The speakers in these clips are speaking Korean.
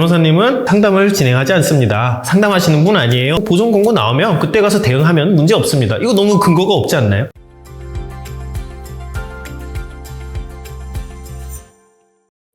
변호사님은 상담을 진행하지 않습니다. 상담하시는 분 아니에요. 보존 권고 나오면 그때 가서 대응하면 문제 없습니다. 이거 너무 근거가 없지 않나요?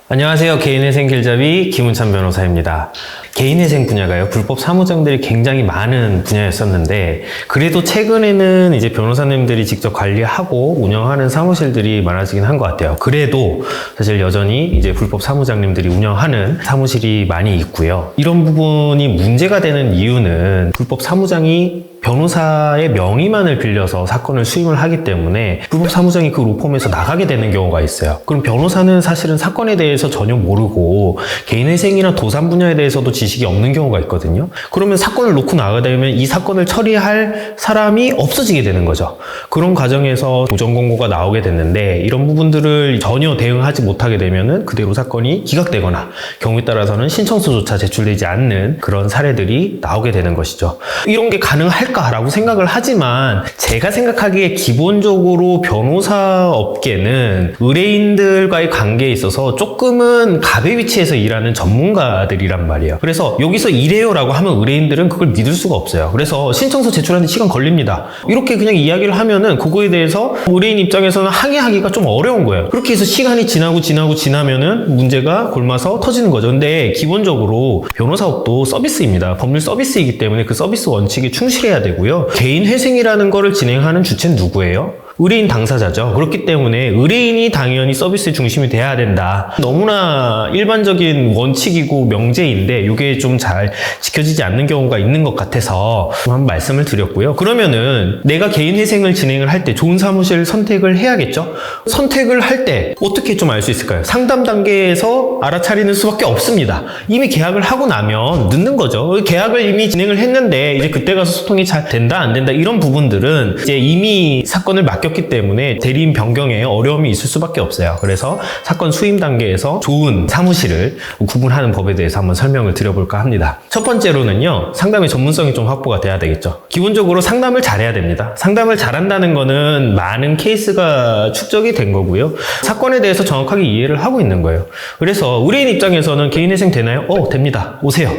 안녕하세요. 개인회생 길잡이 김은찬 변호사입니다. 개인회생 분야가요, 불법 사무장들이 굉장히 많은 분야였었는데, 그래도 최근에는 이제 변호사님들이 직접 관리하고 운영하는 사무실들이 많아지긴 한 것 같아요. 그래도 사실 여전히 이제 불법 사무장님들이 운영하는 사무실이 많이 있고요. 이런 부분이 문제가 되는 이유는 불법 사무장이 변호사의 명의만을 빌려서 사건을 수임을 하기 때문에 불법 사무장이 그 로펌에서 나가게 되는 경우가 있어요. 그럼 변호사는 사실은 사건에 대해서 전혀 모르고 개인회생이나 도산 분야에 대해서도 지식이 없는 경우가 있거든요. 그러면 사건을 놓고 나가게 되면 이 사건을 처리할 사람이 없어지게 되는 거죠. 그런 과정에서 보전 권고가 나오게 됐는데, 이런 부분들을 전혀 대응하지 못하게 되면은 그대로 사건이 기각되거나 경우에 따라서는 신청서조차 제출되지 않는 그런 사례들이 나오게 되는 것이죠. 이런 게 가능할까라고 생각을 하지만, 제가 생각하기에 기본적으로 변호사 업계는 의뢰인들과의 관계에 있어서 조금은 갑의 위치에서 일하는 전문가들이란 말이에요. 그래서 여기서 이래요라고 하면 의뢰인들은 그걸 믿을 수가 없어요. 그래서 신청서 제출하는 데 시간 걸립니다. 이렇게 그냥 이야기를 하면은 그거에 대해서 의뢰인 입장에서는 항의하기가 좀 어려운 거예요. 그렇게 해서 시간이 지나면은 문제가 골마서 터지는 거죠. 근데 기본적으로 변호사업도 서비스입니다. 법률 서비스이기 때문에 그 서비스 원칙에 충실해야 되고요. 개인 회생이라는 거를 진행하는 주체는 누구예요? 의뢰인 당사자죠. 그렇기 때문에 의뢰인이 당연히 서비스 중심이 돼야 된다. 너무나 일반적인 원칙이고 명제인데 이게 좀 잘 지켜지지 않는 경우가 있는 것 같아서 한번 말씀을 드렸고요. 그러면은 내가 개인 회생을 진행을 할 때 좋은 사무실 선택을 해야겠죠? 선택을 할 때 어떻게 좀 알 수 있을까요? 상담 단계에서 알아차리는 수밖에 없습니다. 이미 계약을 하고 나면 늦는 거죠. 계약을 이미 진행을 했는데 이제 그때 가서 소통이 잘 된다 안 된다 이런 부분들은 이제 이미 사건을 맡겼기 때문에 대리인 변경에 어려움이 있을 수밖에 없어요. 그래서 사건 수임 단계에서 좋은 사무실을 구분하는 법에 대해서 한번 설명을 드려볼까 합니다. 첫 번째로는요, 상담의 전문성이 좀 확보가 돼야 되겠죠. 기본적으로 상담을 잘해야 됩니다. 상담을 잘한다는 거는 많은 케이스가 축적이 된 거고요. 사건에 대해서 정확하게 이해를 하고 있는 거예요. 그래서 의뢰인 입장에서는 개인회생 되나요? 됩니다. 오세요.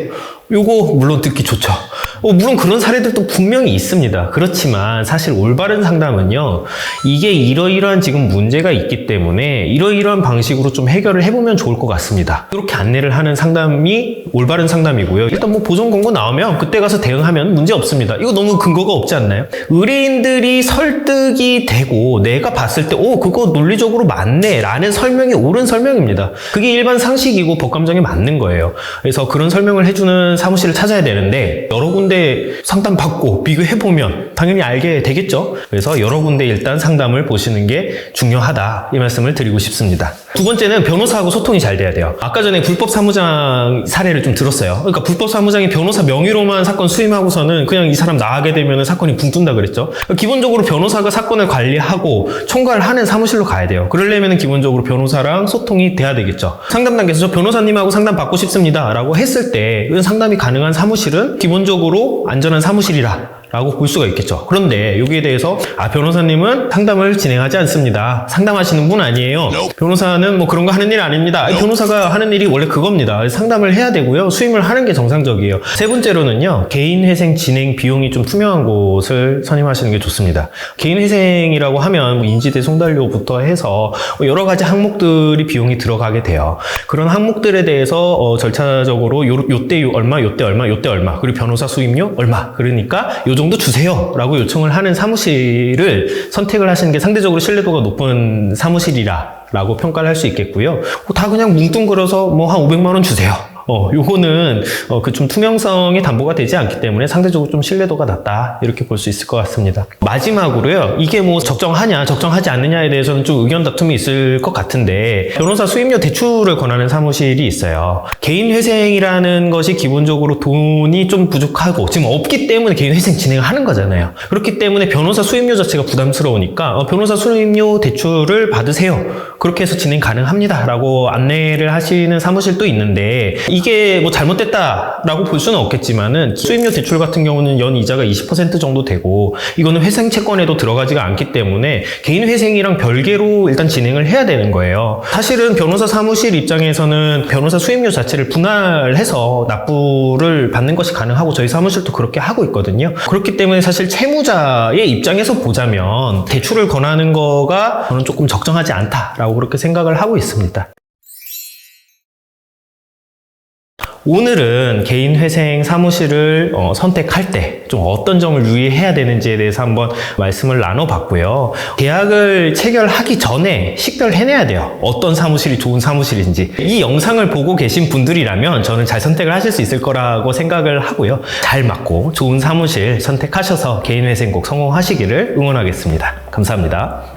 요거 물론 듣기 좋죠. 물론 그런 사례들도 분명히 있습니다. 그렇지만 사실 올바른 상담은요, 이게 이러이러한 지금 문제가 있기 때문에 이러이러한 방식으로 좀 해결을 해보면 좋을 것 같습니다. 이렇게 안내를 하는 상담이 올바른 상담이고요. 일단 보존 권고 나오면 그때 가서 대응하면 문제 없습니다. 이거 너무 근거가 없지 않나요? 의뢰인들이 설득이 되고 내가 봤을 때 그거 논리적으로 맞네 라는 설명이 옳은 설명입니다. 그게 일반 상식이고 법감정에 맞는 거예요. 그래서 그런 설명을 해주는 사무실을 찾아야 되는데, 여러 군데 상담받고 비교해보면 당연히 알게 되겠죠. 그래서 여러 군데 일단 상담을 보시는 게 중요하다, 이 말씀을 드리고 싶습니다. 두 번째는 변호사하고 소통이 잘 돼야 돼요. 아까 전에 불법 사무장 사례를 좀 들었어요. 그러니까 불법 사무장이 변호사 명의로만 사건 수임하고서는 그냥 이 사람 나가게 되면 사건이 붕 뜬다 그랬죠. 기본적으로 변호사가 사건을 관리하고 총괄을 하는 사무실로 가야 돼요. 그러려면 기본적으로 변호사랑 소통이 돼야 되겠죠. 상담 단계에서 저 변호사님하고 상담 받고 싶습니다 라고 했을 때 상담이 가능한 사무실은 기본적으로 안전한 사무실이라 라고 볼 수가 있겠죠. 그런데 여기에 대해서 변호사님은 상담을 진행하지 않습니다. 상담하시는 분 아니에요. 변호사는 그런 거 하는 일 아닙니다. 변호사가 하는 일이 원래 그겁니다. 상담을 해야 되고요. 수임을 하는 게 정상적이에요. 세 번째로는요, 개인회생 진행 비용이 좀 투명한 곳을 선임하시는 게 좋습니다. 개인회생이라고 하면 인지대 송달료부터 해서 여러 가지 항목들이 비용이 들어가게 돼요. 그런 항목들에 대해서 절차적으로 요때 얼마, 요때 얼마, 요때 얼마, 그리고 변호사 수임료 얼마, 그러니까 요 정도 주세요 라고 요청을 하는 사무실을 선택을 하시는 게 상대적으로 신뢰도가 높은 사무실이라 라고 평가를 할 수 있겠고요. 다 그냥 뭉뚱그려서 한 500만 원 주세요. 요거는 좀 투명성이 담보가 되지 않기 때문에 상대적으로 좀 신뢰도가 낮다, 이렇게 볼 수 있을 것 같습니다. 마지막으로요, 이게 적정하냐 적정하지 않느냐에 대해서는 좀 의견 다툼이 있을 것 같은데, 변호사 수임료 대출을 권하는 사무실이 있어요. 개인 회생이라는 것이 기본적으로 돈이 좀 부족하고 지금 없기 때문에 개인 회생 진행을 하는 거잖아요. 그렇기 때문에 변호사 수임료 자체가 부담스러우니까 변호사 수임료 대출을 받으세요, 그렇게 해서 진행 가능합니다 라고 안내를 하시는 사무실도 있는데, 이게 뭐 잘못됐다라고 볼 수는 없겠지만은 수임료 대출 같은 경우는 연 이자가 20% 정도 되고 이거는 회생 채권에도 들어가지가 않기 때문에 개인 회생이랑 별개로 일단 진행을 해야 되는 거예요. 사실은 변호사 사무실 입장에서는 변호사 수임료 자체를 분할해서 납부를 받는 것이 가능하고 저희 사무실도 그렇게 하고 있거든요. 그렇기 때문에 사실 채무자의 입장에서 보자면 대출을 권하는 거가 저는 조금 적정하지 않다라고 그렇게 생각을 하고 있습니다. 오늘은 개인 회생 사무실을 선택할 때 좀 어떤 점을 유의해야 되는지에 대해서 한번 말씀을 나눠봤고요. 계약을 체결하기 전에 식별해내야 돼요. 어떤 사무실이 좋은 사무실인지. 이 영상을 보고 계신 분들이라면 저는 잘 선택을 하실 수 있을 거라고 생각을 하고요. 잘 맞고 좋은 사무실 선택하셔서 개인 회생 꼭 성공하시기를 응원하겠습니다. 감사합니다.